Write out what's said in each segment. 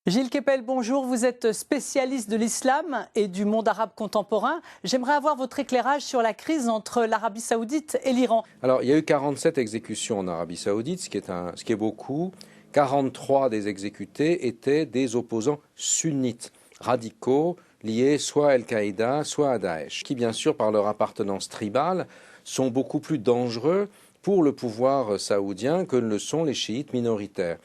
Gilles Kepel, bonjour. Vous êtes spécialiste de l'islam et du monde arabe contemporain. J'aimerais avoir votre éclairage sur la crise entre l'Arabie saoudite et l'Iran. Alors, il y a eu 47 exécutions en Arabie saoudite, ce qui est beaucoup. 43 des exécutés étaient des opposants sunnites, radicaux, liés soit à Al-Qaïda, soit à Daesh, qui bien sûr, par leur appartenance tribale, sont beaucoup plus dangereux pour le pouvoir saoudien que ne le sont les chiites minoritaires.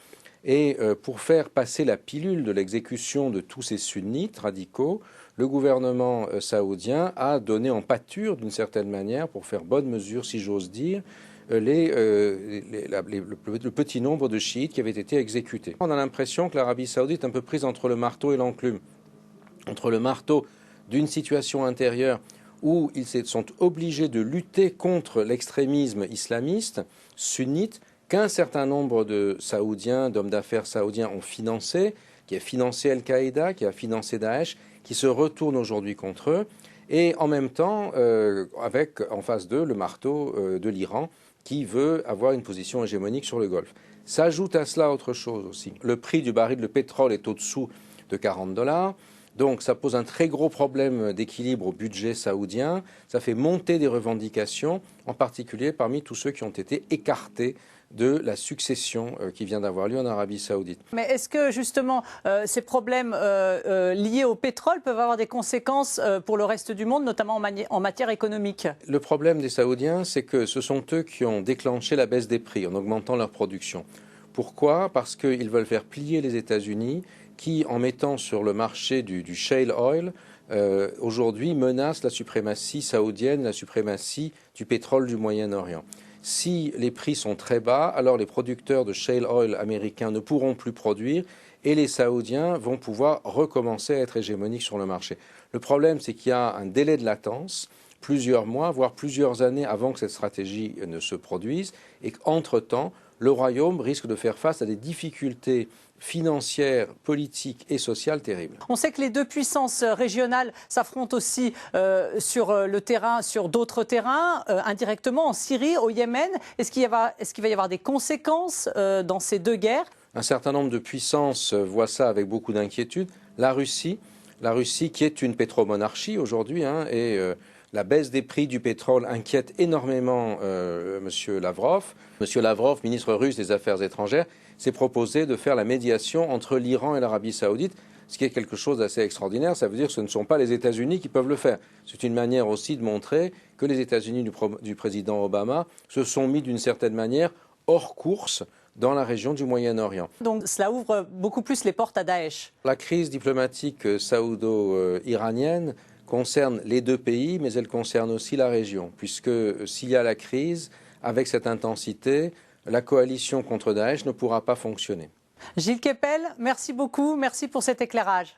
Et pour faire passer la pilule de l'exécution de tous ces sunnites radicaux, le gouvernement saoudien a donné en pâture, d'une certaine manière, pour faire bonne mesure, si j'ose dire, le petit nombre de chiites qui avaient été exécutés. On a l'impression que l'Arabie saoudite est un peu prise entre le marteau et l'enclume. Entre le marteau d'une situation intérieure où ils sont obligés de lutter contre l'extrémisme islamiste sunnite, qu'un certain nombre de Saoudiens, d'hommes d'affaires saoudiens ont financé, qui a financé Al-Qaïda, qui a financé Daesh, qui se retournent aujourd'hui contre eux, et en même temps, avec en face d'eux le marteau de l'Iran, qui veut avoir une position hégémonique sur le Golfe. S'ajoute à cela autre chose aussi. Le prix du baril de pétrole est au-dessous de $40. Donc ça pose un très gros problème d'équilibre au budget saoudien. Ça fait monter des revendications, en particulier parmi tous ceux qui ont été écartés de la succession qui vient d'avoir lieu en Arabie saoudite. Mais est-ce que justement ces problèmes liés au pétrole peuvent avoir des conséquences pour le reste du monde, notamment en matière économique? Le problème des Saoudiens, c'est que ce sont eux qui ont déclenché la baisse des prix en augmentant leur production. Pourquoi? Parce qu'ils veulent faire plier les États-Unis qui, en mettant sur le marché du shale oil, aujourd'hui menacent la suprématie saoudienne, la suprématie du pétrole du Moyen-Orient. Si les prix sont très bas, alors les producteurs de shale oil américains ne pourront plus produire et les Saoudiens vont pouvoir recommencer à être hégémoniques sur le marché. Le problème, c'est qu'il y a un délai de latence, plusieurs mois, voire plusieurs années avant que cette stratégie ne se produise, et qu'entre-temps, le Royaume risque de faire face à des difficultés financières, politiques et sociales terribles. On sait que les deux puissances régionales s'affrontent aussi sur le terrain, sur d'autres terrains, indirectement en Syrie, au Yémen. Est-ce qu'il va y avoir des conséquences dans ces deux guerres? Un certain nombre de puissances voient ça avec beaucoup d'inquiétude. La Russie qui est une pétromonarchie aujourd'hui, et la baisse des prix du pétrole inquiète énormément M. Lavrov. M. Lavrov, ministre russe des Affaires étrangères, s'est proposé de faire la médiation entre l'Iran et l'Arabie saoudite, ce qui est quelque chose d'assez extraordinaire. Ça veut dire que ce ne sont pas les États-Unis qui peuvent le faire. C'est une manière aussi de montrer que les États-Unis du président Obama se sont mis d'une certaine manière hors course dans la région du Moyen-Orient. Donc cela ouvre beaucoup plus les portes à Daesh. La crise diplomatique saoudo-iranienne concerne les deux pays, mais elle concerne aussi la région, puisque s'il y a la crise, avec cette intensité, la coalition contre Daesh ne pourra pas fonctionner. Gilles Kepel, merci beaucoup, merci pour cet éclairage.